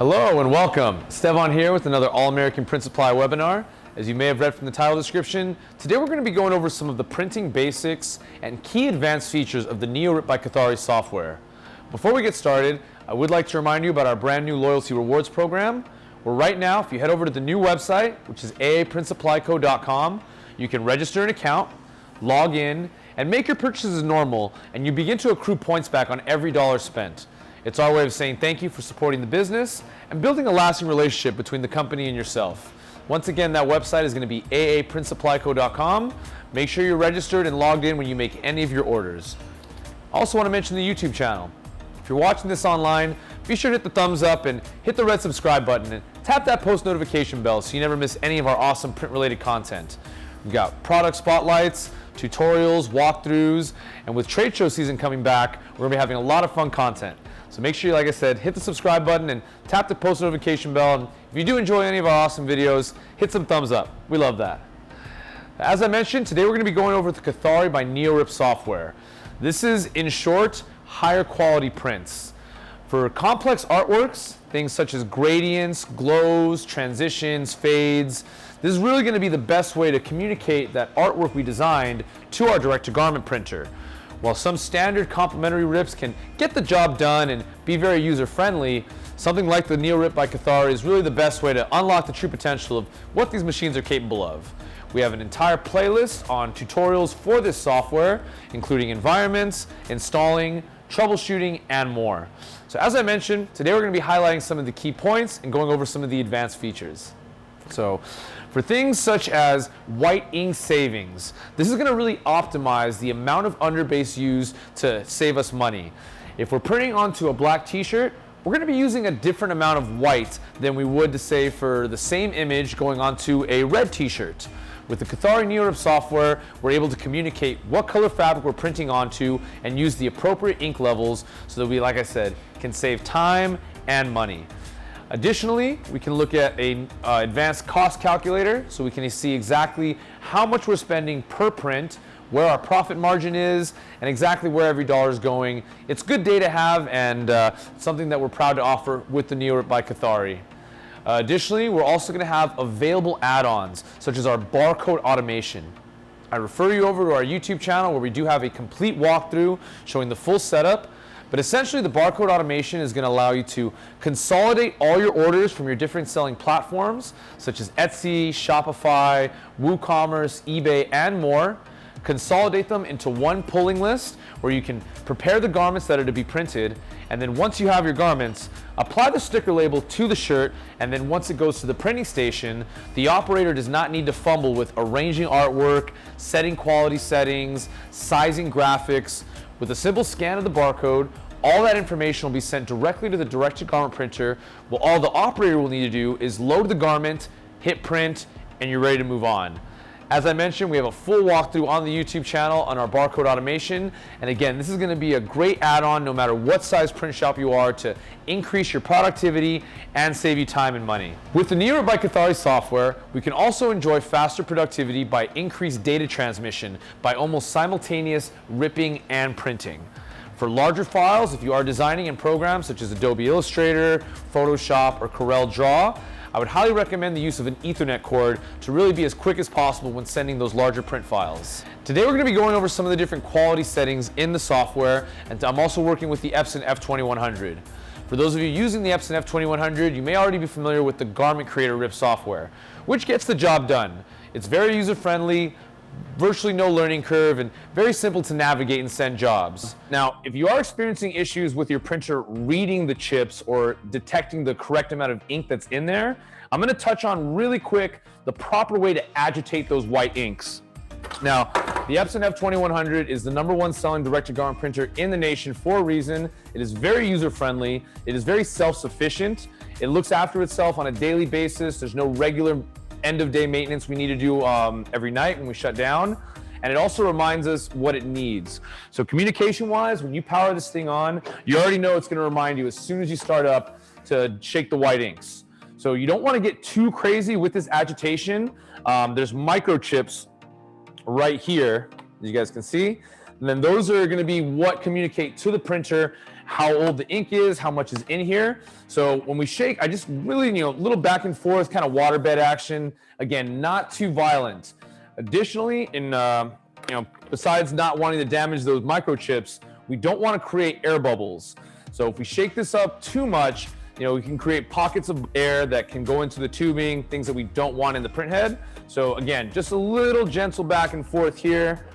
Hello and welcome. Stevan here with another All-American Print Supply webinar. As you may have read from the title description, today we're going to be going over some of the printing basics and key advanced features of the NeoRip by Kothari software. Before we get started, I would like to remind you about our brand new loyalty rewards program, where right now, if you head over to the new website, which is aaprintsupplyco.com, you can register an account, log in, and make your purchases as normal, and you begin to accrue points back on every dollar spent. It's our way of saying thank you for supporting the business and building a lasting relationship between the company and yourself. Once again, that website is going to be aaprintsupplyco.com. Make sure you're registered and logged in when you make any of your orders. I also want to mention the YouTube channel. If you're watching this online, be sure to hit the thumbs up and hit the red subscribe button and tap that post notification bell so you never miss any of our awesome print-related content. We've got product spotlights, tutorials, walkthroughs, and with trade show season coming back, we're going to be having a lot of fun content. So make sure you, like I said, hit the subscribe button and tap the post notification bell. And if you do enjoy any of our awesome videos, hit some thumbs up. We love that. As I mentioned, today we're going to be going over the Kothari by NeoRip software. This is, in short, higher quality prints. For complex artworks, things such as gradients, glows, transitions, fades, this is really going to be the best way to communicate that artwork we designed to our direct-to-garment printer. While some standard complementary rips can get the job done and be very user-friendly, something like the NeoRip by Kothari is really the best way to unlock the true potential of what these machines are capable of. We have an entire playlist on tutorials for this software, including environments, installing, troubleshooting, and more. So as I mentioned, today we're going to be highlighting some of the key points and going over some of the advanced features. So for things such as white ink savings, this is going to really optimize the amount of underbase used to save us money. If we're printing onto a black t-shirt, we're going to be using a different amount of white than we would to say for the same image going onto a red t-shirt. With the Kothari NeoRip software, we're able to communicate what color fabric we're printing onto and use the appropriate ink levels so that we, like I said, can save time and money. Additionally, we can look at an advanced cost calculator so we can see exactly how much we're spending per print, where our profit margin is, and exactly where every dollar is going. It's good data to have and something that we're proud to offer with the NeoRip by Kothari. Additionally, we're also going to have available add-ons such as our barcode automation. I refer you over to our YouTube channel where we do have a complete walkthrough showing the full setup. But essentially, the barcode automation is going to allow you to consolidate all your orders from your different selling platforms, such as Etsy, Shopify, WooCommerce, eBay, and more. Consolidate them into one pulling list where you can prepare the garments that are to be printed. And then once you have your garments, apply the sticker label to the shirt. And then once it goes to the printing station, the operator does not need to fumble with arranging artwork, setting quality settings, sizing graphics. With a simple scan of the barcode, all that information will be sent directly to the direct-to-garment printer. Well, all the operator will need to do is load the garment, hit print, and you're ready to move on. As I mentioned, we have a full walkthrough on the YouTube channel on our barcode automation. And again, this is going to be a great add-on no matter what size print shop you are to increase your productivity and save you time and money. With the NeoRip by Kothari software, we can also enjoy faster productivity by increased data transmission by almost simultaneous ripping and printing. For larger files, if you are designing in programs such as Adobe Illustrator, Photoshop, or Corel Draw, I would highly recommend the use of an Ethernet cord to really be as quick as possible when sending those larger print files. Today we're going to be going over some of the different quality settings in the software, and I'm also working with the Epson F2100. For those of you using the Epson F2100, you may already be familiar with the Garment Creator RIP software, which gets the job done. It's very user-friendly, virtually no learning curve, and very simple to navigate and send jobs. Now, if you are experiencing issues with your printer reading the chips or detecting the correct amount of ink that's in there, I'm going to touch on really quick the proper way to agitate those white inks. Now, the Epson F2100 is the #1 selling direct-to-garment printer in the nation for a reason. It is very user-friendly. It is very self-sufficient. It looks after itself on a daily basis. There's no regular end-of-day maintenance we need to do every night when we shut down. And it also reminds us what it needs. So communication-wise, when you power this thing on, you already know it's going to remind you as soon as you start up to shake the white inks. So you don't want to get too crazy with this agitation. There's microchips right here, as you guys can see. And then those are going to be what communicate to the printer how old the ink is, how much is in here. So when we shake, I just really, a little back and forth kind of waterbed action. Again, not too violent. Additionally, besides not wanting to damage those microchips, we don't want to create air bubbles. So if we shake this up too much, we can create pockets of air that can go into the tubing, things that we don't want in the print head. So again, just a little gentle back and forth here,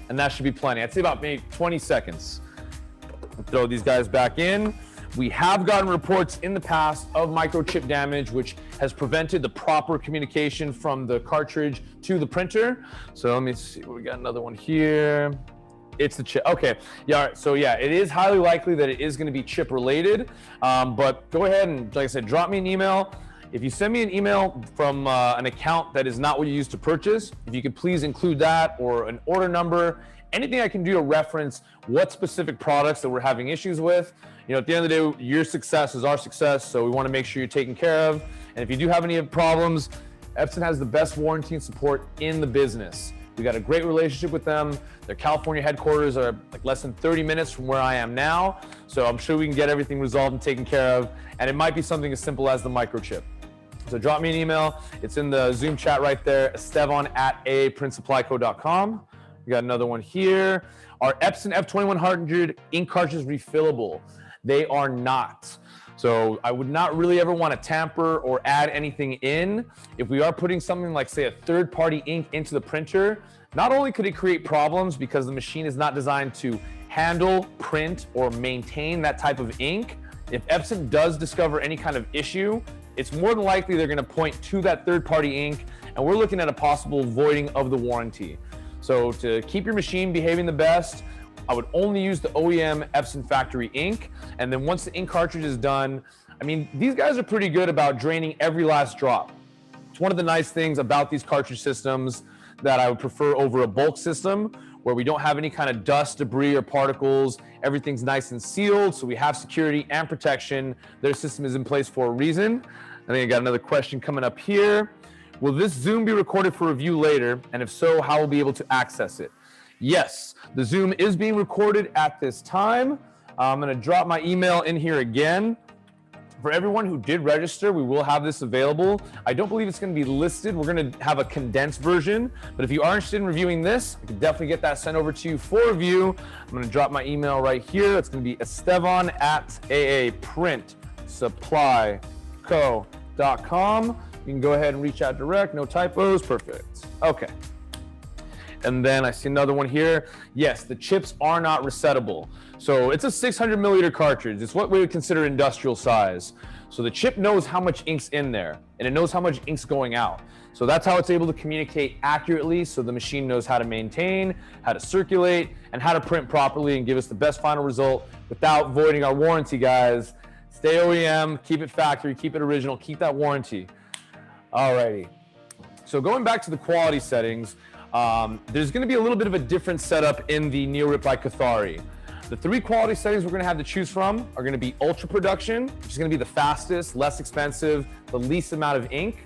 and that should be plenty. I'd say about maybe 20 seconds. Throw these guys back in. We have gotten reports in the past of microchip damage, which has prevented the proper communication from the cartridge to the printer. So let me see, we got another one here. It's the chip. Okay. Yeah. All right. So yeah, it is highly likely that it is going to be chip related. But go ahead and, like I said, drop me an email. If you send me an email from an account that is not what you used to purchase, if you could please include that or an order number, anything I can do to reference what specific products that we're having issues with. At the end of the day, your success is our success. So we want to make sure you're taken care of. And if you do have any problems, Epson has the best warranty and support in the business. We got a great relationship with them. Their California headquarters are like less than 30 minutes from where I am now. So I'm sure we can get everything resolved and taken care of. And it might be something as simple as the microchip. So drop me an email. It's in the Zoom chat right there, estevan@aaprintsupplyco.com. We got another one here. Our Epson F2100 ink cartridges refillable? They are not. So I would not really ever want to tamper or add anything in. If we are putting something like, say, a third-party ink into the printer, not only could it create problems because the machine is not designed to handle, print, or maintain that type of ink, if Epson does discover any kind of issue, it's more than likely they're going to point to that third-party ink, and we're looking at a possible voiding of the warranty. So to keep your machine behaving the best, I would only use the OEM Epson factory ink. And then once the ink cartridge is done, these guys are pretty good about draining every last drop. It's one of the nice things about these cartridge systems that I would prefer over a bulk system where we don't have any kind of dust, debris, or particles. Everything's nice and sealed, so we have security and protection. Their system is in place for a reason. I think I got another question coming up here. Will this Zoom be recorded for review later? And if so, how will we be able to access it? Yes, the Zoom is being recorded at this time. I'm going to drop my email in here again. For everyone who did register, we will have this available. I don't believe it's going to be listed. We're going to have a condensed version. But if you are interested in reviewing this, I can definitely get that sent over to you for review. I'm going to drop my email right here. It's going to be estevan@aaprintsupplyco.com. You can go ahead and reach out direct, no typos, perfect. Okay. And then I see another one here. Yes, the chips are not resettable. So it's a 600 milliliter cartridge. It's what we would consider industrial size. So the chip knows how much ink's in there, and it knows how much ink's going out. So that's how it's able to communicate accurately, so the machine knows how to maintain, how to circulate, and how to print properly and give us the best final result without voiding our warranty, guys. Stay OEM, keep it factory, keep it original, keep that warranty. Alrighty. So going back to the quality settings, there's going to be a little bit of a different setup in the NeoRip by Kothari. The 3 quality settings we're going to have to choose from are going to be ultra production, which is going to be the fastest, less expensive, the least amount of ink.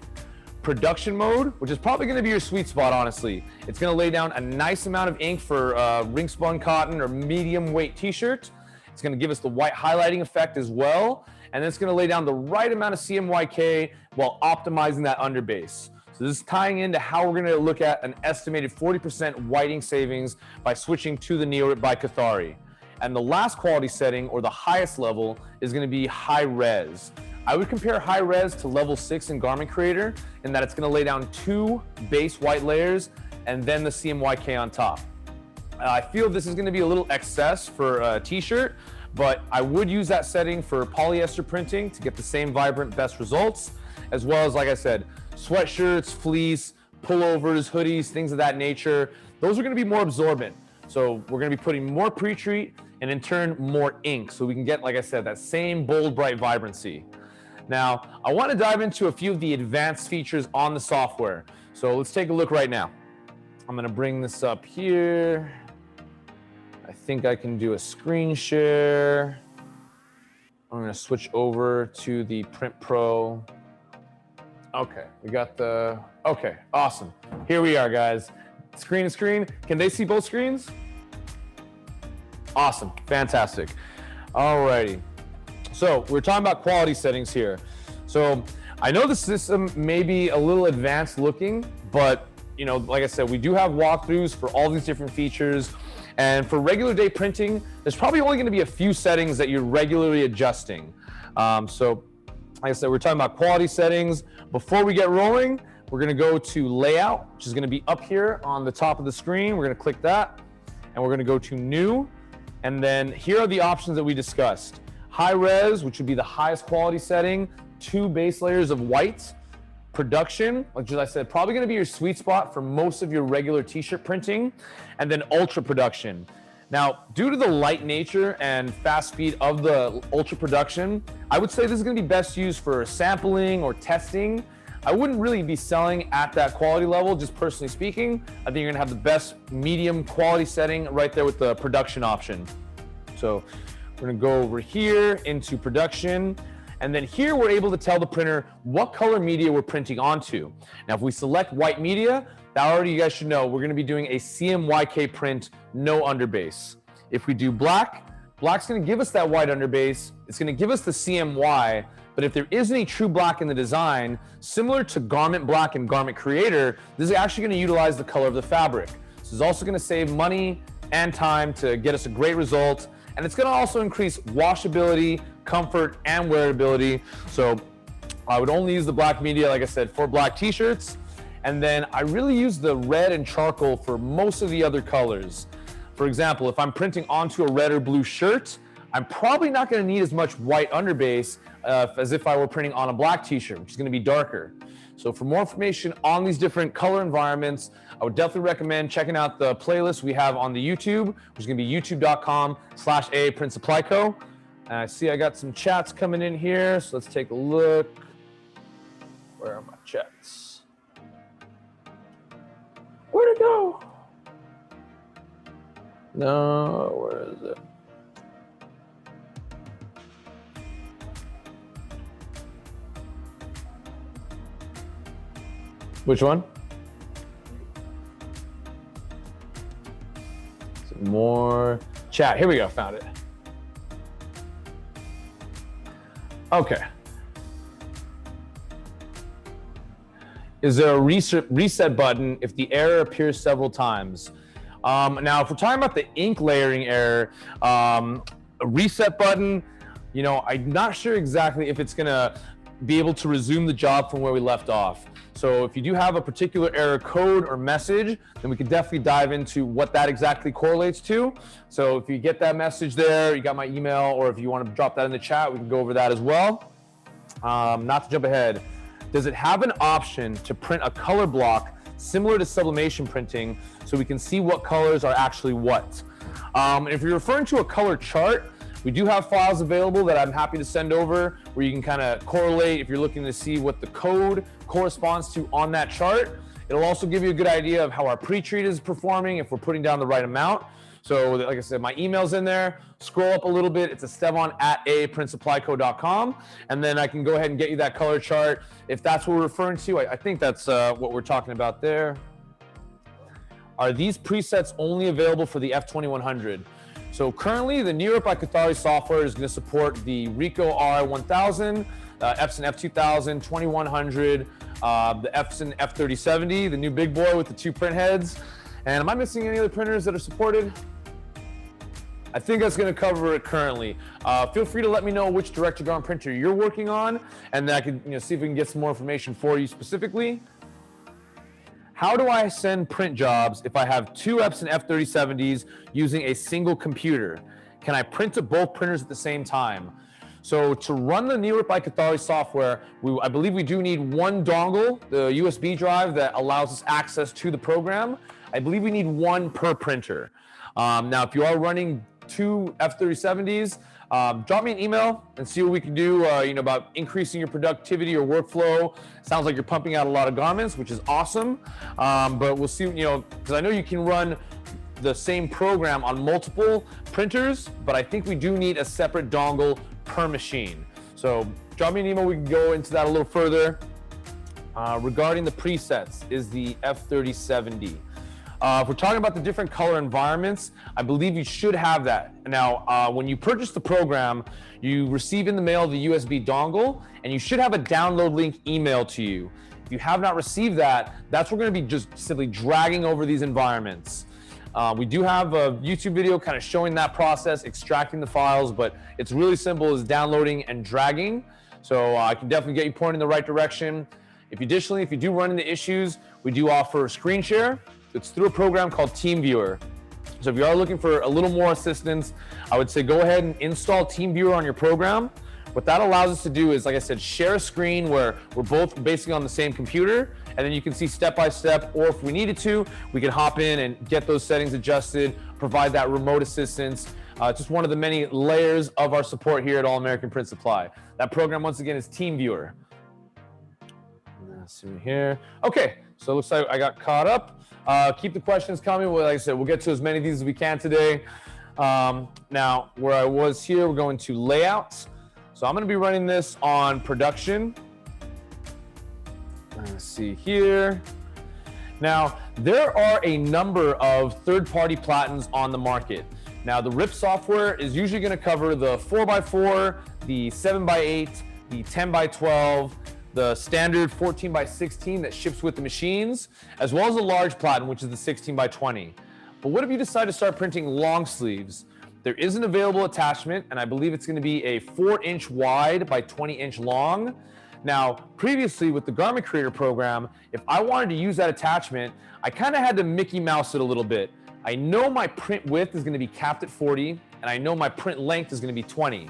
Production mode, which is probably going to be your sweet spot, honestly. It's going to lay down a nice amount of ink for ring spun cotton or medium weight t-shirt. It's going to give us the white highlighting effect as well. And then it's going to lay down the right amount of CMYK while optimizing that underbase. So this is tying into how we're going to look at an estimated 40% whiting savings by switching to the NeoRip by Kothari. And the last quality setting, or the highest level, is going to be high res. I would compare high res to level 6 in Garment Creator in that it's going to lay down 2 base white layers and then the CMYK on top. I feel this is going to be a little excess for a t-shirt, but I would use that setting for polyester printing to get the same vibrant, best results, as well as, like I said, sweatshirts, fleece, pullovers, hoodies, things of that nature. Those are going to be more absorbent. So we're going to be putting more pre-treat and in turn more ink, so we can get, like I said, that same bold, bright vibrancy. Now, I want to dive into a few of the advanced features on the software. So let's take a look right now. I'm going to bring this up here. I think I can do a screen share. I'm going to switch over to the Print Pro. Okay, we got the, okay, awesome. Here we are, guys. Screen to screen. Can they see both screens? Awesome, fantastic. Alrighty. So we're talking about quality settings here. So I know the system may be a little advanced looking, but you know, like I said, we do have walkthroughs for all these different features. And for regular day printing, there's probably only going to be a few settings that you're regularly adjusting. So like I said, we're talking about quality settings. Before we get rolling, we're going to go to layout, which is going to be up here on the top of the screen. We're going to click that and we're going to go to new. And then here are the options that we discussed. High res, which would be the highest quality setting, 2 base layers of white. Production, which as I said, probably going to be your sweet spot for most of your regular t-shirt printing, and then ultra production. Now, due to the light nature and fast speed of the ultra production, I would say this is going to be best used for sampling or testing. I wouldn't really be selling at that quality level, just personally speaking. I think you're going to have the best medium quality setting right there with the production option. So we're going to go over here into production. And then here we're able to tell the printer what color media we're printing onto. Now, if we select white media, that already you guys should know, we're going to be doing a CMYK print, no underbase. If we do black, black's going to give us that white underbase. It's going to give us the CMY, but if there is any true black in the design, similar to Garment Black and Garment Creator, this is actually going to utilize the color of the fabric. This is also going to save money and time to get us a great result. And it's going to also increase washability, comfort, and wearability. So I would only use the black media, like I said, for black t-shirts. And then I really use the red and charcoal for most of the other colors. For example, if I'm printing onto a red or blue shirt, I'm probably not going to need as much white underbase as if I were printing on a black t-shirt, which is going to be darker. So for more information on these different color environments, I would definitely recommend checking out the playlist we have on the YouTube, which is going to be youtube.com/AAPrintSupplyCo. And I see I got some chats coming in here, so let's take a look. Where are my chats? Where'd it go? No, where is it? Which one? Some more chat. Here we go, found it. Okay. Is there a reset button if the error appears several times? Now, if we're talking about the ink layering error, a reset button, you know, I'm not sure exactly if it's gonna be able to resume the job from where we left off. So if you do have a particular error code or message, then we could definitely dive into what that exactly correlates to. So if you get that message there, you got my email, or if you want to drop that in the chat, we can go over that as well. Not to jump ahead, does it have an option to print a color block similar to sublimation printing so we can see what colors are actually what? If you're referring to a color chart, we do have files available that I'm happy to send over where you can kind of correlate if you're looking to see what the code corresponds to on that chart. It'll also give you a good idea of how our pre-treat is performing if we're putting down the right amount. So like I said, my email's in there. Scroll up a little bit. It's Esteban@AAPrintSupplyCo.com. And then I can go ahead and get you that color chart. If that's what we're referring to, I think that's what we're talking about there. Are these presets only available for the F2100? So currently, the NeoRip by Kothari software is going to support the Ricoh R1000, Epson F2000, 2100, the Epson F3070, the new big boy with the 2 print heads. And am I missing any other printers that are supported? I think that's going to cover it currently. Feel free to let me know which direct-to-garment printer you're working on, and then I can see if we can get some more information for you specifically. How do I send print jobs if I have 2 Epson F3070s using a single computer? Can I print to both printers at the same time? So to run the NeoRip by Kothari software, I believe we do need 1 dongle, the USB drive that allows us access to the program. I believe we need 1 per printer. Now, if you are running 2 F3070s, drop me an email and see what we can do about increasing your productivity or workflow. Sounds like you're pumping out a lot of garments, which is awesome. But we'll see, because I know you can run the same program on multiple printers, but I think we do need a separate dongle per machine. So drop me an email, we can go into that a little further. Regarding the presets, is the F3070. If we're talking about the different color environments, I believe you should have that. Now, when you purchase the program, you receive in the mail the USB dongle, and you should have a download link emailed to you. If you have not received that, that's what we're going to be just simply dragging over these environments. We do have a YouTube video kind of showing that process, extracting the files, but it's really simple as downloading and dragging. So I can definitely get you pointed in the right direction. Additionally, if you do run into issues, we do offer screen share. It's through a program called TeamViewer. So if you are looking for a little more assistance, I would say go ahead and install TeamViewer on your program. What that allows us to do is, like I said, share a screen where we're both basically on the same computer, and then you can see step by step, or if we needed to, we can hop in and get those settings adjusted, provide that remote assistance. Just one of the many layers of our support here at All American Print Supply. That program, once again, is TeamViewer. Let's see here. Okay, so it looks like I got caught up. Keep the questions coming. Well, like I said, we'll get to as many of these as we can today. Now, where I was here, we're going to layouts. So I'm going to be running this on production. Let's see here. Now, there are a number of third-party platens on the market. Now, the RIP software is usually going to cover the 4x4, the 7x8, the 10x12, the standard 14x16 that ships with the machines, as well as a large platen, which is the 16x20. But what if you decide to start printing long sleeves? There is an available attachment, and I believe it's going to be a 4-inch wide by 20-inch long. Now, previously with the Garment Creator program, if I wanted to use that attachment, I kind of had to Mickey Mouse it a little bit. I know my print width is going to be capped at 40, and I know my print length is going to be 20.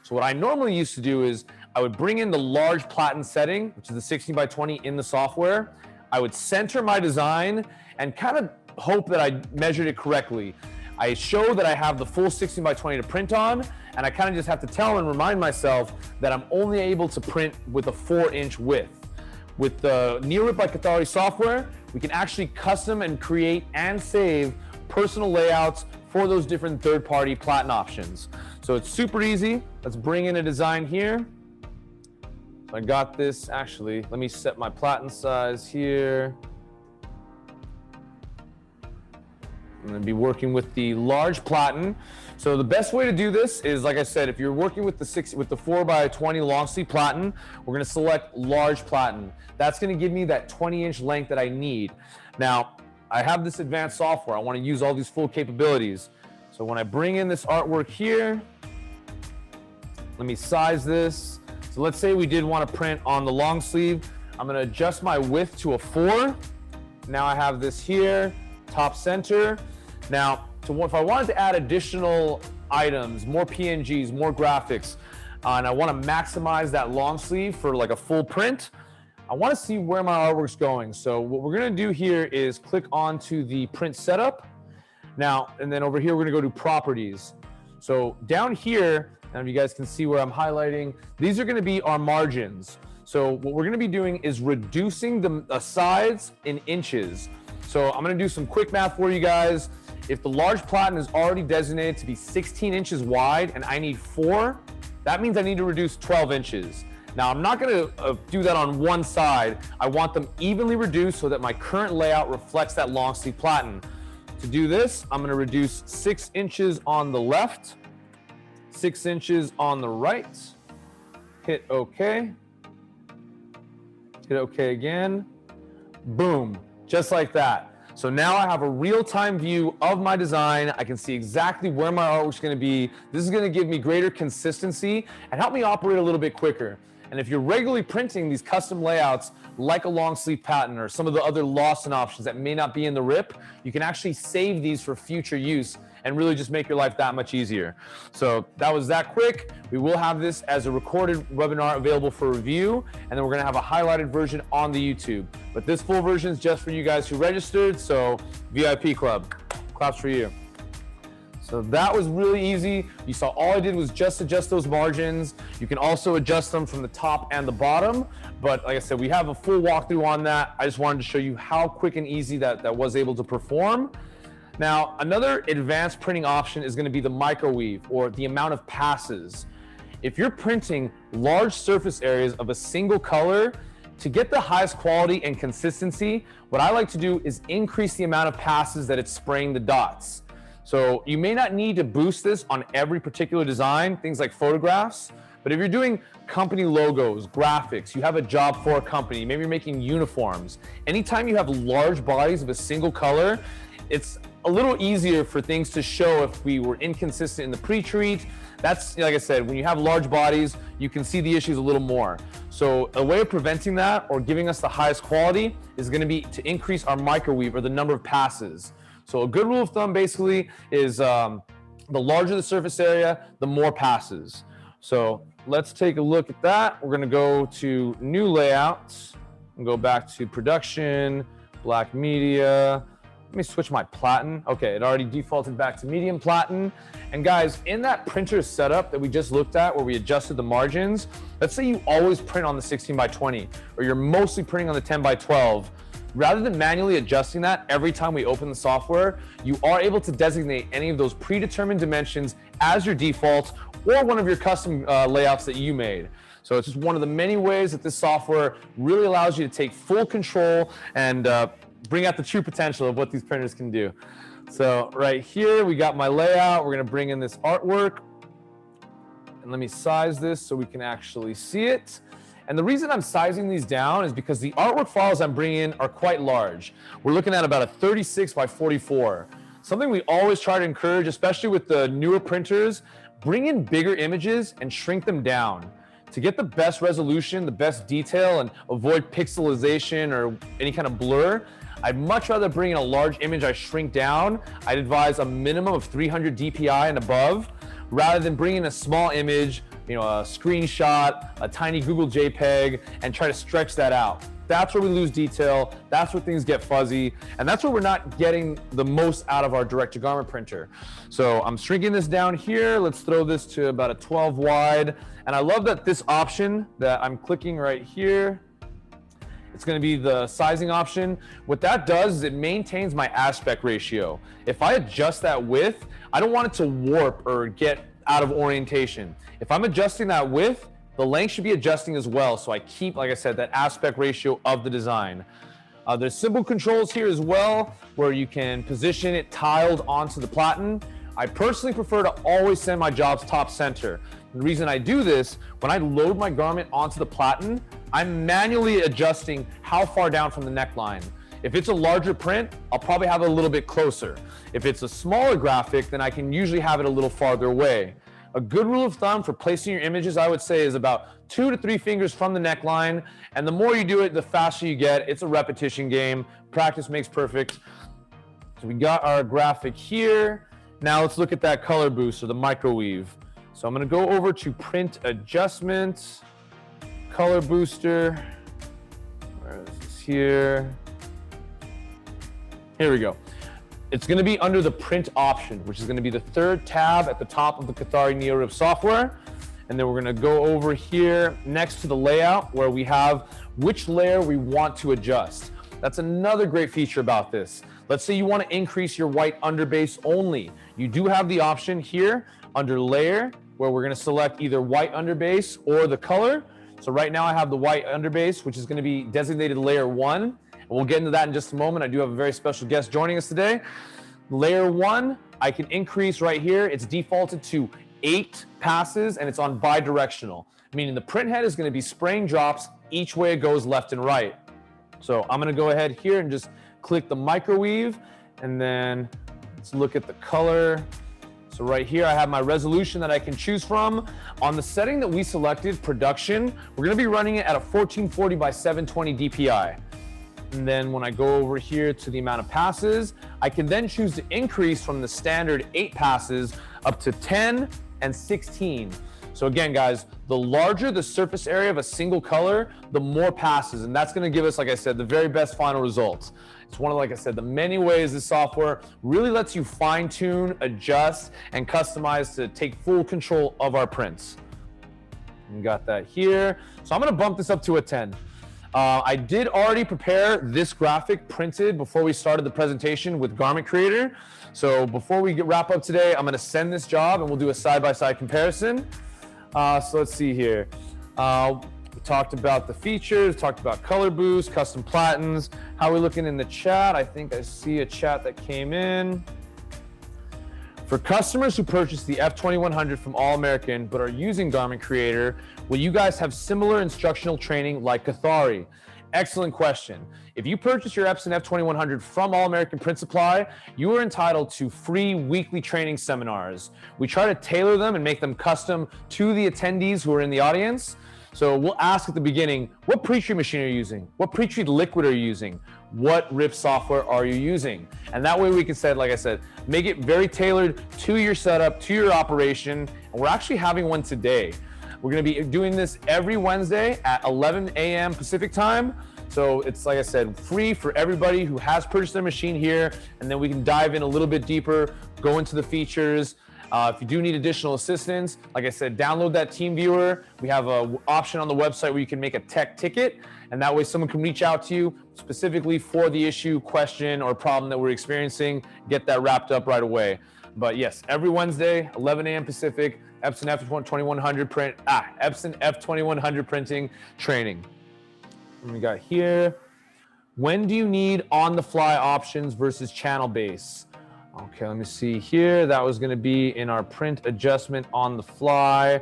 So what I normally used to do is I would bring in the large platen setting, which is the 16x20 in the software. I would center my design and kind of hope that I measured it correctly. I show that I have the full 16x20 to print on, and I kind of just have to tell and remind myself that I'm only able to print with a 4-inch width. With the NeoRip by Kothari software, we can actually custom and create and save personal layouts for those different third-party platen options. So it's super easy. Let's bring in a design here. So I got this, actually, let me set my platen size here. I'm going to be working with the large platen. So the best way to do this is, like I said, if you're working with the 4x20 long sleeve platen, we're going to select large platen. That's going to give me that 20-inch length that I need. Now, I have this advanced software. I want to use all these full capabilities. So when I bring in this artwork here, let me size this. So let's say we did want to print on the long sleeve. I'm going to adjust my width to a 4. Now I have this here, top center. Now, if I wanted to add additional items, more PNGs, more graphics, and I want to maximize that long sleeve for like a full print, I want to see where my artwork's going. So what we're going to do here is click onto the print setup. Now, and then over here, we're going to go to properties. So down here, and if you guys can see where I'm highlighting, these are going to be our margins. So what we're going to be doing is reducing the sides in inches. So I'm going to do some quick math for you guys. If the large platen is already designated to be 16 inches wide and I need 4, that means I need to reduce 12 inches. Now, I'm not going to do that on one side. I want them evenly reduced so that my current layout reflects that long sleeve platen. To do this, I'm going to reduce 6 inches on the left, 6 inches on the right, hit OK, hit OK again, boom, just like that. So now I have a real-time view of my design. I can see exactly where my artwork's going to be. This is going to give me greater consistency and help me operate a little bit quicker. And if you're regularly printing these custom layouts like a long sleeve pattern or some of the other Lawson options that may not be in the RIP, you can actually save these for future use and really just make your life that much easier. So that was that quick. We will have this as a recorded webinar available for review, and then we're gonna have a highlighted version on the YouTube. But this full version is just for you guys who registered, so VIP Club, claps for you. So that was really easy. You saw all I did was just adjust those margins. You can also adjust them from the top and the bottom. But like I said, we have a full walkthrough on that. I just wanted to show you how quick and easy that was able to perform. Now, another advanced printing option is going to be the microweave, or the amount of passes. If you're printing large surface areas of a single color, To get the highest quality and consistency, what I like to do is increase the amount of passes that it's spraying the dots. So you may not need to boost this on every particular design, things like photographs, but if you're doing company logos, graphics, you have a job for a company, maybe you're making uniforms, anytime you have large bodies of a single color, it's a little easier for things to show if we were inconsistent in the pre-treat. That's, like I said, when you have large bodies, you can see the issues a little more. So a way of preventing that or giving us the highest quality is going to be to increase our microweave or the number of passes. So a good rule of thumb basically is the larger the surface area, the more passes. So let's take a look at that. We're going to go to new layouts and go back to production, black media. Let me switch my platen. Okay, it already defaulted back to medium platen. And guys, in that printer setup that we just looked at where we adjusted the margins, let's say you always print on the 16x20 or you're mostly printing on the 10x12. Rather than manually adjusting that every time we open the software, you are able to designate any of those predetermined dimensions as your default or one of your custom layouts that you made. So it's just one of the many ways that this software really allows you to take full control and bring out the true potential of what these printers can do. So right here, we got my layout. We're gonna bring in this artwork. And let me size this so we can actually see it. And the reason I'm sizing these down is because the artwork files I'm bringing in are quite large. We're looking at about a 36x44. Something we always try to encourage, especially with the newer printers, bring in bigger images and shrink them down. To get the best resolution, the best detail, and avoid pixelization or any kind of blur, I'd much rather bring in a large image I shrink down. I'd advise a minimum of 300 DPI and above, rather than bringing a small image, a screenshot, a tiny Google JPEG, and try to stretch that out. That's where we lose detail, that's where things get fuzzy, and that's where we're not getting the most out of our direct-to-garment printer. So I'm shrinking this down here. Let's throw this to about a 12 wide. And I love that this option that I'm clicking right here, it's going to be the sizing option. What that does is it maintains my aspect ratio. If I adjust that width, I don't want it to warp or get out of orientation. If I'm adjusting that width, the length should be adjusting as well. So I keep, like I said, that aspect ratio of the design. There's simple controls here as well, where you can position it tiled onto the platen. I personally prefer to always send my jobs top center. The reason I do this, when I load my garment onto the platen, I'm manually adjusting how far down from the neckline. If it's a larger print, I'll probably have it a little bit closer. If it's a smaller graphic, then I can usually have it a little farther away. A good rule of thumb for placing your images, I would say, is about 2 to 3 fingers from the neckline. And the more you do it, the faster you get. It's a repetition game. Practice makes perfect. So we got our graphic here. Now let's look at that color boost or the microweave. So I'm going to go over to print adjustment, color booster. Where is this here? Here we go. It's going to be under the print option, which is going to be the third tab at the top of the Kothari NeoRip software. And then we're going to go over here next to the layout where we have which layer we want to adjust. That's another great feature about this. Let's say you want to increase your white underbase only. You do have the option here under layer where we're going to select either white underbase or the color. So right now I have the white underbase, which is going to be designated layer 1. And we'll get into that in just a moment. I do have a very special guest joining us today. Layer 1, I can increase right here. It's defaulted to 8 passes and it's on bidirectional, meaning the print head is going to be spraying drops each way it goes left and right. So I'm going to go ahead here and just click the microweave and then let's look at the color. So right here I have my resolution that I can choose from. On the setting that we selected, production, we're going to be running it at a 1440 by 720 DPI. And then when I go over here to the amount of passes, I can then choose to increase from the standard 8 passes up to 10 and 16. So again, guys, the larger the surface area of a single color, the more passes. And that's gonna give us, like I said, the very best final results. It's one of, like I said, the many ways this software really lets you fine tune, adjust, and customize to take full control of our prints. We got that here. So I'm gonna bump this up to a 10. I did already prepare this graphic printed before we started the presentation with Garment Creator. So before we wrap up today, I'm gonna send this job and we'll do a side-by-side comparison. So let's see here. We talked about the features, talked about color boost, custom platens. How are we looking in the chat? I think I see a chat that came in. For customers who purchase the F2100 from All American but are using Garment Creator, will you guys have similar instructional training like Kothari? Excellent question. If you purchase your Epson F2100 from All American Print Supply, you are entitled to free weekly training seminars. We try to tailor them and make them custom to the attendees who are in the audience. So we'll ask at the beginning, what pre-treat machine are you using? What pre-treat liquid are you using? What RIP software are you using? And that way we can say, like I said, make it very tailored to your setup, to your operation. And we're actually having one today. We're gonna be doing this every Wednesday at 11 a.m. Pacific time. So it's, like I said, free for everybody who has purchased their machine here. And then we can dive in a little bit deeper, go into the features. If you do need additional assistance, like I said, download that team viewer. We have an option on the website where you can make a tech ticket, and that way someone can reach out to you specifically for the issue, question, or problem that we're experiencing, get that wrapped up right away. But yes, every Wednesday, 11 a.m. Pacific, Epson F2100 printing training. And we got here, when do you need on-the-fly options versus channel base? Okay, let me see here. That was gonna be in our print adjustment on the fly.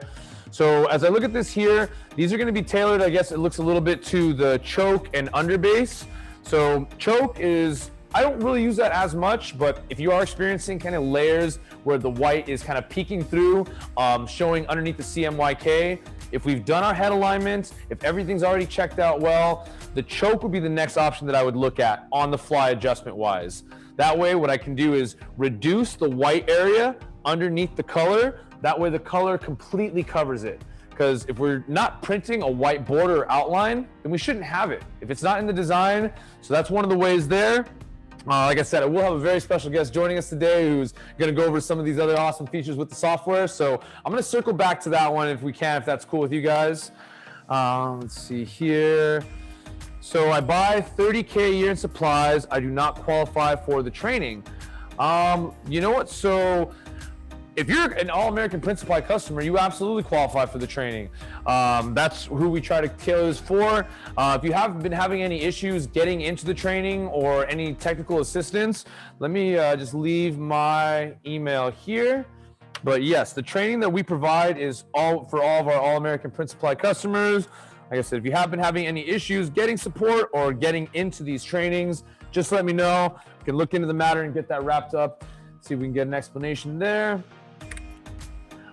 So as I look at this here, these are gonna be tailored, I guess it looks a little bit to the choke and underbase. So choke is, I don't really use that as much, but if you are experiencing kind of layers where the white is kind of peeking through, showing underneath the CMYK, if we've done our head alignment, if everything's already checked out well, the choke would be the next option that I would look at on the fly adjustment wise. That way, what I can do is reduce the white area underneath the color. That way the color completely covers it. Because if we're not printing a white border or outline, then we shouldn't have it. If it's not in the design, so that's one of the ways there. Like I said, I will have a very special guest joining us today who's gonna go over some of these other awesome features with the software. So I'm gonna circle back to that one if we can, if that's cool with you guys. Let's see here. So I buy 30K a year in supplies. I do not qualify for the training. You know what? So if you're an All American Print Supply customer, you absolutely qualify for the training. That's who we try to tailor this for. If you have been having any issues getting into the training or any technical assistance, let me just leave my email here. But yes, the training that we provide is for all of our All American Print Supply customers. Like I said, if you have been having any issues getting support or getting into these trainings, just let me know. We can look into the matter and get that wrapped up. See if we can get an explanation there.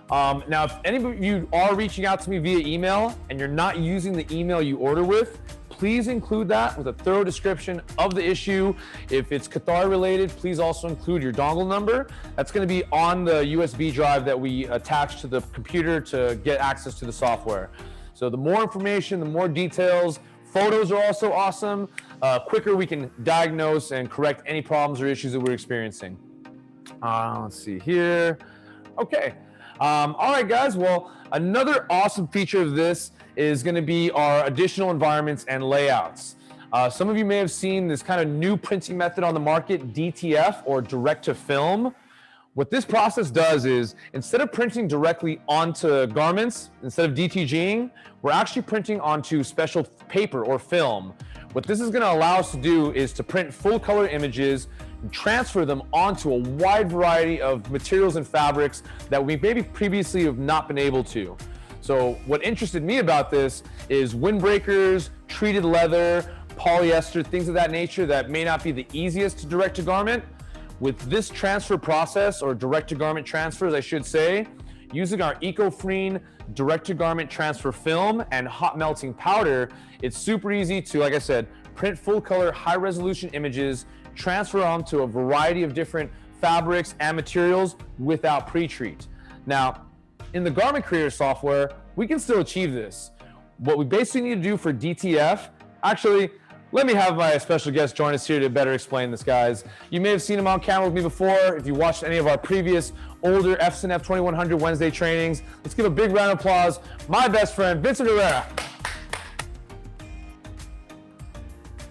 Now, if any of you are reaching out to me via email and you're not using the email you order with, please include that with a thorough description of the issue. If it's Kothari related, please also include your dongle number. That's going to be on the USB drive that we attach to the computer to get access to the software. So the more information, the more details. Photos are also awesome. Quicker we can diagnose and correct any problems or issues that we're experiencing. Let's see here. Okay. All right, guys. Well, another awesome feature of this is going to be our additional environments and layouts. Some of you may have seen this kind of new printing method on the market, DTF, or direct to film. What this process does is, instead of printing directly onto garments, instead of DTGing, we're actually printing onto special paper or film. What this is going to allow us to do is to print full color images and transfer them onto a wide variety of materials and fabrics that we maybe previously have not been able to. So what interested me about this is windbreakers, treated leather, polyester, things of that nature that may not be the easiest to direct to garment. With this transfer process, or direct-to-garment transfers, I should say, using our EcoFreen direct-to-garment transfer film and hot melting powder, it's super easy to, like I said, print full-color, high-resolution images, transfer them to a variety of different fabrics and materials without pre-treat. Now, in the Garment Creator software, we can still achieve this. What we basically need to do for DTF, actually, let me have my special guest join us here to better explain this, guys. You may have seen him on camera with me before. If you watched any of our previous older Epson F2100 Wednesday trainings, let's give a big round of applause. My best friend, Vincent Herrera.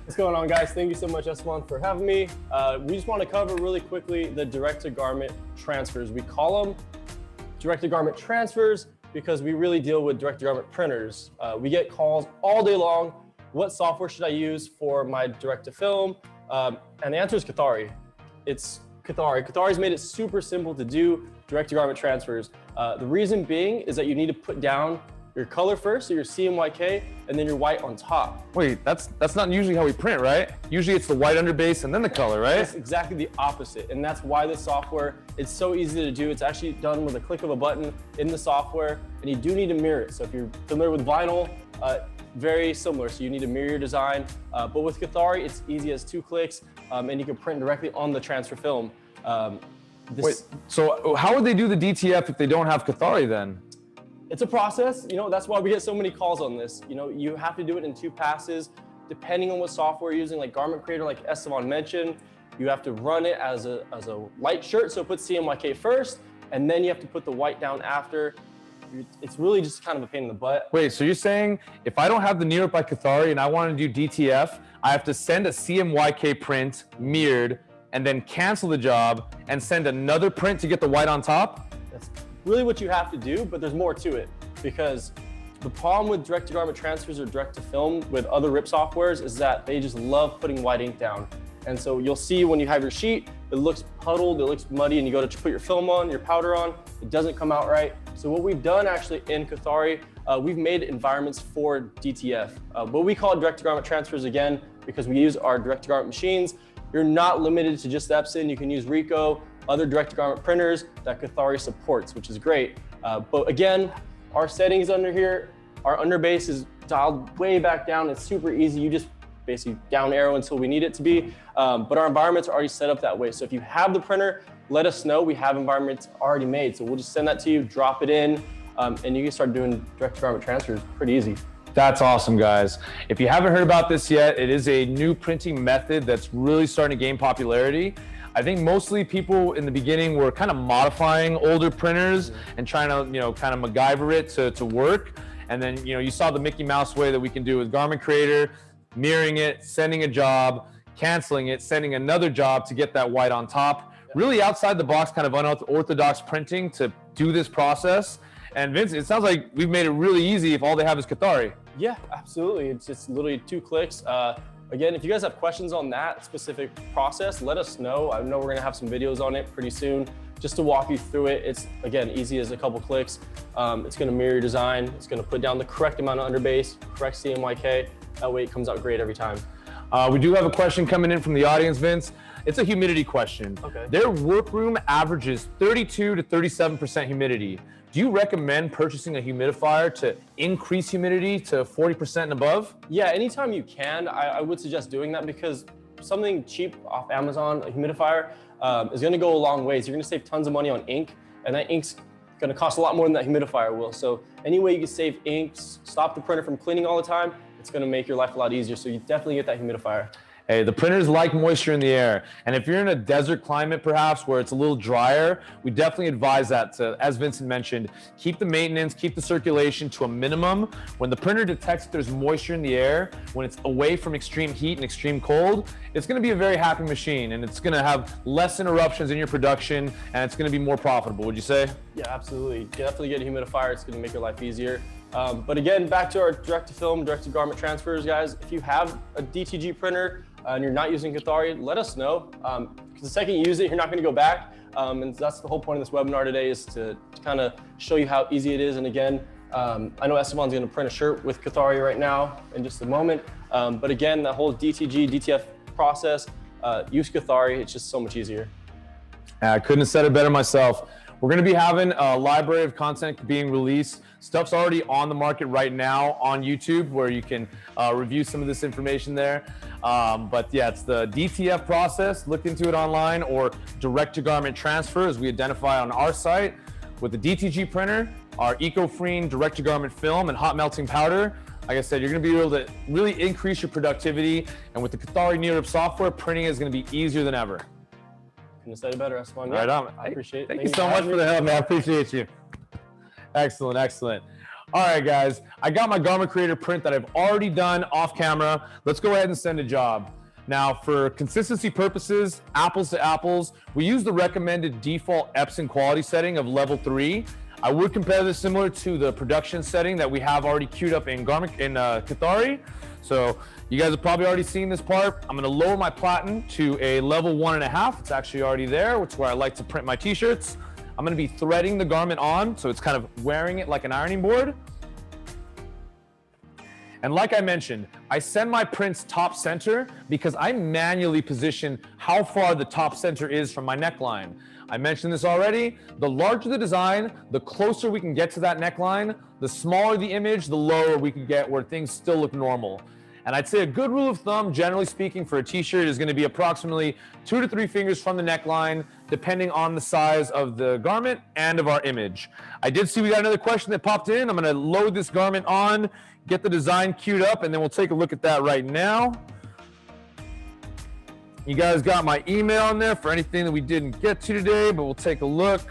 What's going on, guys? Thank you so much, Esteban, for having me. We just want to cover really quickly the direct-to-garment transfers. We call them direct-to-garment transfers because we really deal with direct-to-garment printers. We get calls all day long. What software should I use for my direct-to-film? And the answer is Kothari. It's Kothari. Kothari's made it super simple to do direct-to-garment transfers. The reason being is that you need to put down your color first, so your CMYK, and then your white on top. Wait, that's not usually how we print, right? Usually it's the white underbase and then the color, right? It's exactly the opposite, and that's why this software, it's so easy to do. It's actually done with a click of a button in the software, and you do need to mirror it. So if you're familiar with vinyl, very similar, so you need to mirror your design. But with Kothari, it's easy as 2 clicks, and you can print directly on the transfer film. Wait, so how would they do the DTF if they don't have Kothari then? It's a process, that's why we get so many calls on this. You have to do it in 2 passes, depending on what software you're using, like Garment Creator, like Esteban mentioned. You have to run it as a light shirt, so put CMYK first, and then you have to put the white down after. It's really just kind of a pain in the butt. Wait, so you're saying if I don't have the NeoRip by Kothari and I want to do DTF, I have to send a CMYK print mirrored and then cancel the job and send another print to get the white on top? That's really what you have to do, but there's more to it, because the problem with direct-to-garment transfers or direct-to-film with other RIP softwares is that they just love putting white ink down. And so you'll see when you have your sheet, it looks puddled, it looks muddy, and you go to put your film on, your powder on, it doesn't come out right. So what we've done actually in Kothari, we've made environments for DTF. But we call it direct-to-garment transfers again, because we use our direct-to-garment machines. You're not limited to just Epson. You can use Ricoh, other direct-to-garment printers that Kothari supports, which is great. But again, our settings under here, our underbase is dialed way back down. It's super easy. You just basically down arrow until we need it to be. But our environments are already set up that way. So if you have the printer, let us know. We have environments already made. So we'll just send that to you, drop it in, and you can start doing direct-to-garment transfers pretty easy. That's awesome, guys. If you haven't heard about this yet, it is a new printing method that's really starting to gain popularity. I think mostly people in the beginning were kind of modifying older printers and trying to, kind of MacGyver it to work. And then, you saw the Mickey Mouse way that we can do with Garment Creator, mirroring it, sending a job, canceling it, sending another job to get that white on top. Really outside the box, kind of unorthodox printing to do this process. And Vince, it sounds like we've made it really easy if all they have is Kothari. Yeah, absolutely. It's just literally 2 clicks. Again, if you guys have questions on that specific process, let us know. I know we're gonna have some videos on it pretty soon just to walk you through it. It's, again, easy as a couple clicks. It's gonna mirror your design. It's gonna put down the correct amount of underbase, correct CMYK. That way it comes out great every time. We do have a question coming in from the audience, Vince. It's a humidity question. Okay. Their workroom averages 32 to 37% humidity. Do you recommend purchasing a humidifier to increase humidity to 40% and above? Yeah, anytime you can, I would suggest doing that, because something cheap off Amazon, a humidifier, is gonna go a long ways. You're gonna save tons of money on ink, and that ink's gonna cost a lot more than that humidifier will. So any way you can save ink, stop the printer from cleaning all the time, it's gonna make your life a lot easier. So you definitely get that humidifier. Hey, the printers like moisture in the air. And if you're in a desert climate, perhaps, where it's a little drier, we definitely advise that to, as Vincent mentioned, keep the maintenance, keep the circulation to a minimum. When the printer detects there's moisture in the air, when it's away from extreme heat and extreme cold, it's gonna be a very happy machine, and it's gonna have less interruptions in your production, and it's gonna be more profitable, would you say? Yeah, absolutely. Definitely get a humidifier. It's gonna make your life easier. But again, back to our direct-to-film, direct-to-garment transfers, guys. If you have a DTG printer and you're not using Kothari, let us know. Because the second you use it, you're not gonna go back. And that's the whole point of this webinar today, is to kind of show you how easy it is. And again, I know Esteban's gonna print a shirt with Kothari right now in just a moment. But again, the whole DTG, DTF process, use Kothari. It's just so much easier. I couldn't have said it better myself. We're going to be having a library of content being released. Stuff's already on the market right now on YouTube, where you can review some of this information there. But yeah, it's the DTF process. Look into it online, or direct-to-garment transfer, as we identify on our site. With the DTG printer, our eco-free direct-to-garment film and hot melting powder, like I said, you're going to be able to really increase your productivity. And with the Kothari NeoRip software, printing is going to be easier than ever. Couldn't have said it better, Esteban. Right on. I appreciate it. Thank you so much for the help, man. I appreciate you. Excellent, excellent. All right, guys. I got my Garment Creator print that I've already done off camera. Let's go ahead and send a job. Now, for consistency purposes, apples to apples, we use the recommended default Epson quality setting of level 3. I would compare this similar to the production setting that we have already queued up in Kothari. So you guys have probably already seen this part. I'm gonna lower my platen to a level 1.5. It's actually already there, which is where I like to print my t-shirts. I'm gonna be threading the garment on, so it's kind of wearing it like an ironing board. And like I mentioned, I send my prints top center because I manually position how far the top center is from my neckline. I mentioned this already, the larger the design, the closer we can get to that neckline, the smaller the image, the lower we can get where things still look normal. And I'd say a good rule of thumb, generally speaking, for a t-shirt is gonna be approximately 2 to 3 fingers from the neckline, depending on the size of the garment and of our image. I did see we got another question that popped in. I'm gonna load this garment on, get the design queued up, and then we'll take a look at that right now. You guys got my email in there for anything that we didn't get to today, but we'll take a look.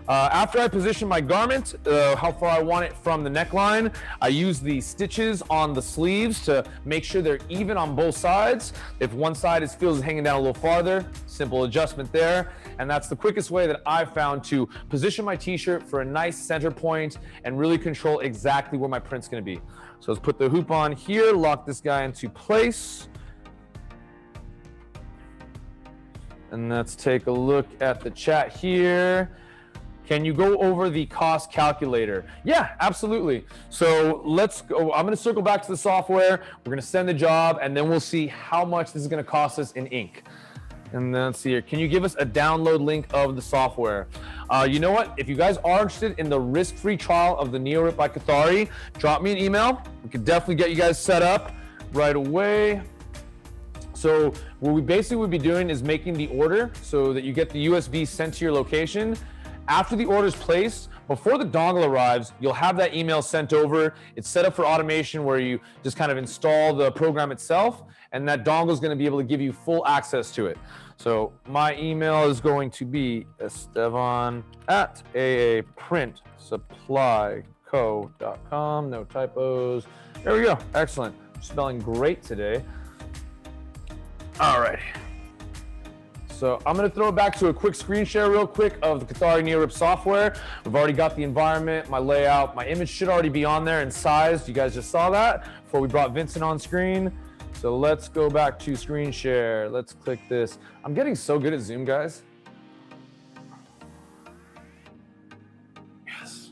After I position my garment, how far I want it from the neckline, I use the stitches on the sleeves to make sure they're even on both sides. If one side feels hanging down a little farther, simple adjustment there. And that's the quickest way that I've found to position my t-shirt for a nice center point and really control exactly where my print's gonna be. So let's put the hoop on here, lock this guy into place. And let's take a look at the chat here. Can you go over the cost calculator? Yeah, absolutely. So let's go. I'm gonna circle back to the software. We're gonna send the job and then we'll see how much this is gonna cost us in ink. And then let's see here. Can you give us a download link of the software? You know what? If you guys are interested in the risk-free trial of the NeoRip by Kothari, drop me an email. We could definitely get you guys set up right away. So what we basically would be doing is making the order so that you get the USB sent to your location. After the order is placed, before the dongle arrives, you'll have that email sent over. It's set up for automation where you just kind of install the program itself, and that dongle is going to be able to give you full access to it. So my email is going to be estevan@aaprintsupplyco.com. No typos. There we go. Excellent. Spelling great today. All right. So I'm gonna throw it back to a quick screen share real quick of the Kothari NeoRip software. We've already got the environment, my layout, my image should already be on there and sized. You guys just saw that before we brought Vincent on screen. So let's go back to screen share. Let's click this. I'm getting so good at Zoom, guys. Yes.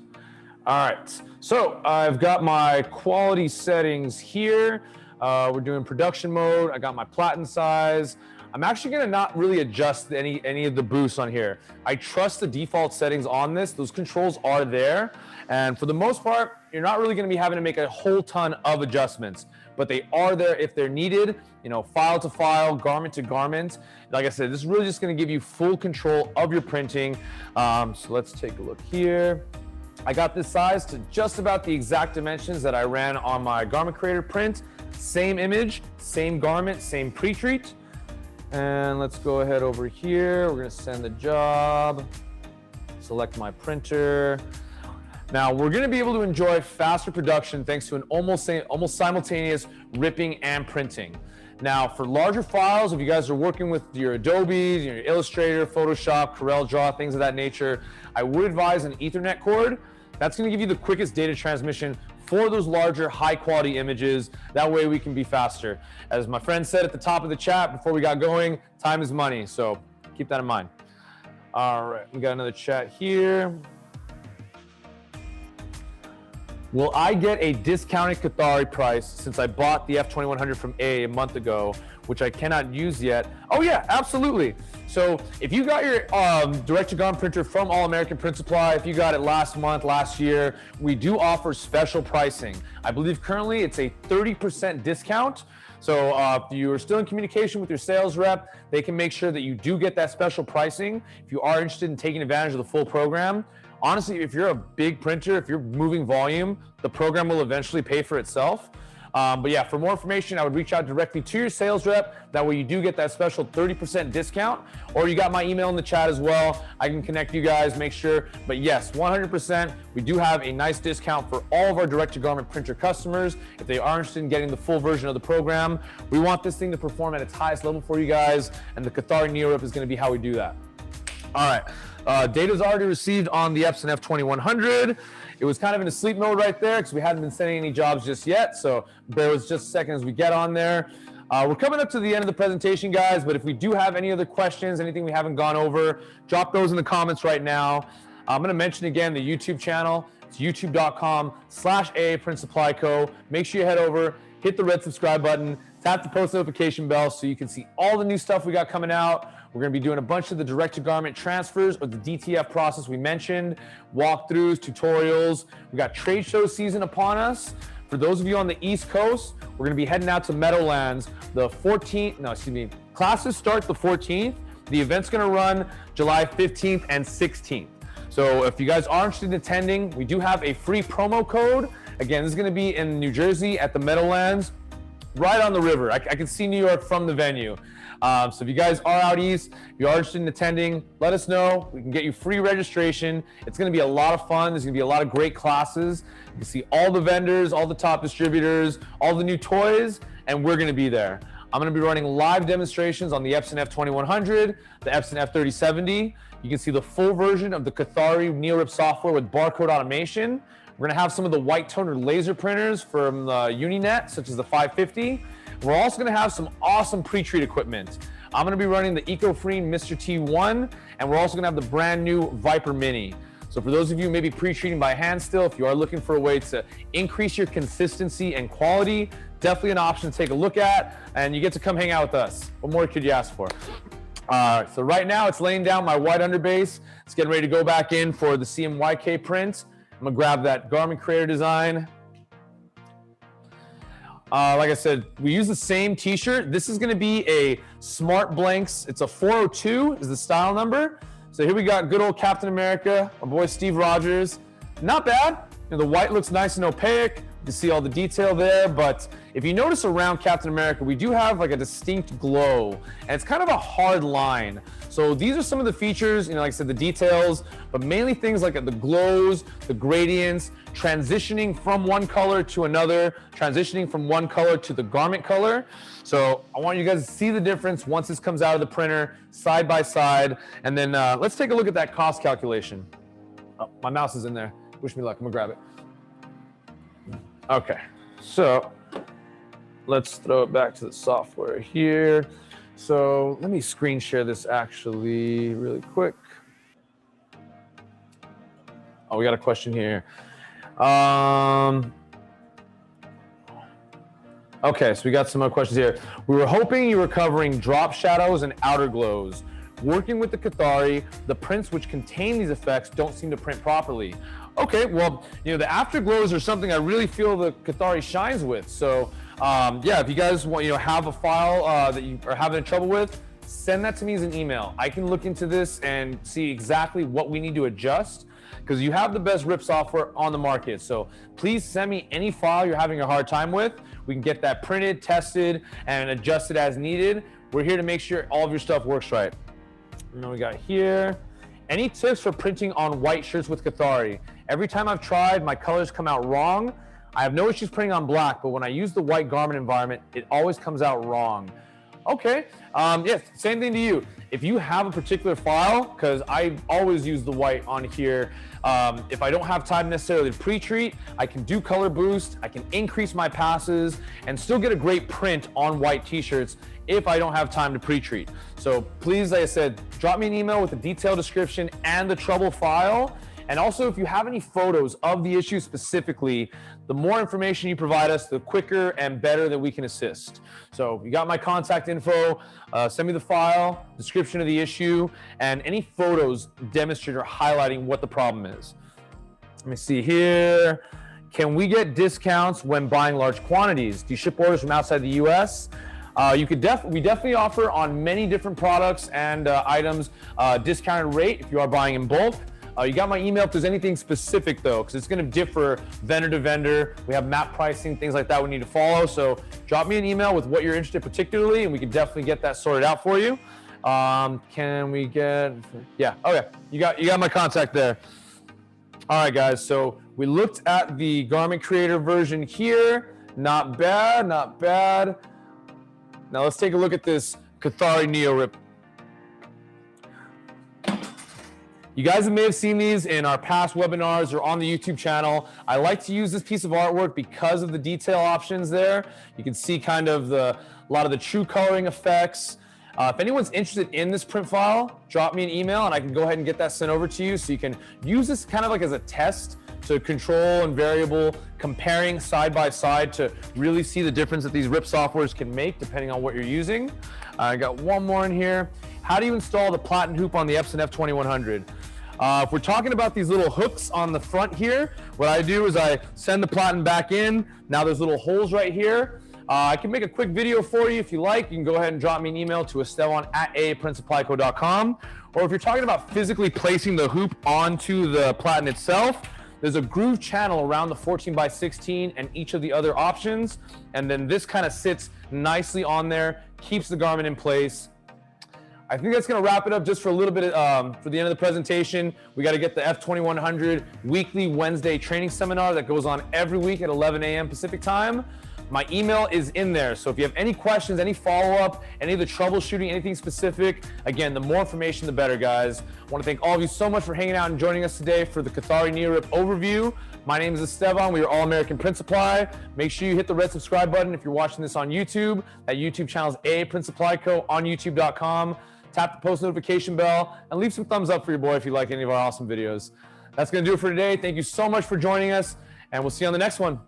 All right, so I've got my quality settings here. We're doing production mode. I got my platen size. I'm actually gonna not really adjust any of the boosts on here. I trust the default settings on this. Those controls are there. And for the most part, you're not really gonna be having to make a whole ton of adjustments, but they are there if they're needed, you know, file to file, garment to garment. Like I said, this is really just gonna give you full control of your printing. So let's take a look here. I got this size to just about the exact dimensions that I ran on my garment creator print. Same image, same garment, same pre-treat. And let's go ahead over here. We're gonna send the job, select my printer. Now we're gonna be able to enjoy faster production thanks to an almost simultaneous ripping and printing. Now for larger files, if you guys are working with your Adobe, your Illustrator, Photoshop, CorelDRAW, things of that nature, I would advise an Ethernet cord. That's gonna give you the quickest data transmission for those larger, high-quality images. That way we can be faster. As my friend said at the top of the chat before we got going, time is money, so keep that in mind. All right, we got another chat here. Will I get a discounted Kothari price since I bought the F2100 from a month ago, which I cannot use yet? Oh yeah, absolutely. So if you got your direct-to-garment printer from All American Print Supply, if you got it last month, last year, we do offer special pricing. I believe currently it's a 30% discount. So if you are still in communication with your sales rep, they can make sure that you do get that special pricing. If you are interested in taking advantage of the full program, honestly, if you're a big printer, if you're moving volume, the program will eventually pay for itself. But yeah, for more information, I would reach out directly to your sales rep. That way you do get that special 30% discount, or you got my email in the chat as well. I can connect you guys, make sure. But yes, 100%, we do have a nice discount for all of our direct-to-garment printer customers. If they are interested in getting the full version of the program, we want this thing to perform at its highest level for you guys, and the Kothari NeoRip is gonna be how we do that. All right, Data's already received on the Epson F2100. It was kind of in a sleep mode right there because we hadn't been sending any jobs just yet. So bear with us just a second as we get on there. We're coming up to the end of the presentation, guys, but if we do have any other questions, anything we haven't gone over, drop those in the comments right now. I'm going to mention again the YouTube channel. It's youtube.com/AA Print Supply Co. Make sure you head over, hit the red subscribe button, tap the post notification bell so you can see all the new stuff we got coming out. We're going to be doing a bunch of the direct-to-garment transfers or the DTF process we mentioned, walkthroughs, tutorials. We got trade show season upon us. For those of you on the East Coast, we're going to be heading out to Meadowlands the 14th. No, excuse me. Classes start the 14th. The event's going to run July 15th and 16th. So if you guys are interested in attending, we do have a free promo code. Again, this is going to be in New Jersey at the Meadowlands, right on the river. I can see New York from the venue. So if you guys are out east, if you are interested in attending, let us know. We can get you free registration. It's going to be a lot of fun. There's going to be a lot of great classes. You can see all the vendors, all the top distributors, all the new toys, and we're going to be there. I'm going to be running live demonstrations on the Epson F2100, the Epson F3070. You can see the full version of the Kothari NeoRip software with barcode automation. We're going to have some of the white toner laser printers from Uninet, such as the 550. We're also going to have some awesome pre-treat equipment. I'm going to be running the EcoFree Mr. T1, and we're also going to have the brand new Viper Mini. So for those of you maybe pre-treating by hand still, if you are looking for a way to increase your consistency and quality, definitely an option to take a look at, and you get to come hang out with us. What more could you ask for? So right now it's laying down my white underbase. It's getting ready to go back in for the CMYK print. I'm gonna grab that Garment Creator design. Like I said, we use the same t-shirt. This is gonna be a Smart Blanks. It's a 402 is the style number. So here we got good old Captain America, our boy Steve Rogers. Not bad. You know, the white looks nice and opaque. You see all the detail there, but if you notice around Captain America, we do have like a distinct glow, and it's kind of a hard line. So these are some of the features, you know, like I said, the details, but mainly things like the glows, the gradients, transitioning from one color to another, transitioning from one color to the garment color. So I want you guys to see the difference once this comes out of the printer, side by side, and then let's take a look at that cost calculation. Oh, my mouse is in there. Wish me luck. I'm gonna grab it. Okay, so let's throw it back to the software here. So let me screen share this actually really quick. Oh, we got a question here. Okay, so we got some more questions here. We were hoping you were covering drop shadows and outer glows. Working with the Kothari, the prints which contain these effects don't seem to print properly. Okay, well, you know, the afterglows are something I really feel the Kothari shines with. So, yeah, if you guys want, you know, have a file that you are having trouble with, send that to me as an email. I can look into this and see exactly what we need to adjust, because you have the best RIP software on the market. So please send me any file you're having a hard time with. We can get that printed, tested, and adjusted as needed. We're here to make sure all of your stuff works right. And then we got here. Any tips for printing on white shirts with Kothari? Every time I've tried, my colors come out wrong. I have no issues printing on black, but when I use the white garment environment, it always comes out wrong. Okay, yes, same thing to you. If you have a particular file, because I always use the white on here, if I don't have time necessarily to pre-treat, I can do color boost, I can increase my passes, and still get a great print on white t-shirts if I don't have time to pre-treat. So please, like I said, drop me an email with a detailed description and the trouble file. And also, if you have any photos of the issue specifically, the more information you provide us, the quicker and better that we can assist. So you got my contact info, send me the file, description of the issue, and any photos demonstrating or highlighting what the problem is. Let me see here. Can we get discounts when buying large quantities? Do you ship orders from outside the US? We definitely offer on many different products and items discounted rate if you are buying in bulk. You got my email if there's anything specific though, because it's going to differ vendor to vendor. We have map pricing, things like that we need to follow. So drop me an email with what you're interested in particularly, and we can definitely get that sorted out for you. Can we get, yeah, okay. You got my contact there. All right, guys. So we looked at the Garment Creator version here. Not bad, not bad. Now let's take a look at this Kothari NeoRip. You guys may have seen these in our past webinars or on the YouTube channel. I like to use this piece of artwork because of the detail options there. You can see kind of a lot of the true coloring effects. If anyone's interested in this print file, drop me an email and I can go ahead and get that sent over to you so you can use this kind of like as a test to control and variable comparing side by side to really see the difference that these rip softwares can make depending on what you're using. I got one more in here. How do you install the platen hoop on the Epson F2100? If we're talking about these little hooks on the front here, what I do is I send the platen back in. Now there's little holes right here. I can make a quick video for you if you like. You can go ahead and drop me an email to esteban@aaprintsupplyco.com. Or if you're talking about physically placing the hoop onto the platen itself, there's a groove channel around the 14x16 and each of the other options. And then this kind of sits nicely on there, keeps the garment in place. I think that's going to wrap it up just for a little bit for the end of the presentation. We got to get the F2100 weekly Wednesday training seminar that goes on every week at 11 a.m. Pacific time. My email is in there, so if you have any questions, any follow-up, any of the troubleshooting, anything specific, again, the more information, the better, guys. I want to thank all of you so much for hanging out and joining us today for the Kothari NeoRip overview. My name is Esteban. We are All-American Print Supply. Make sure you hit the red subscribe button if you're watching this on YouTube. That YouTube channel is AA Print Supply Co. on YouTube.com. Tap the post notification bell and leave some thumbs up for your boy if you like any of our awesome videos. That's going to do it for today. Thank you so much for joining us, and we'll see you on the next one.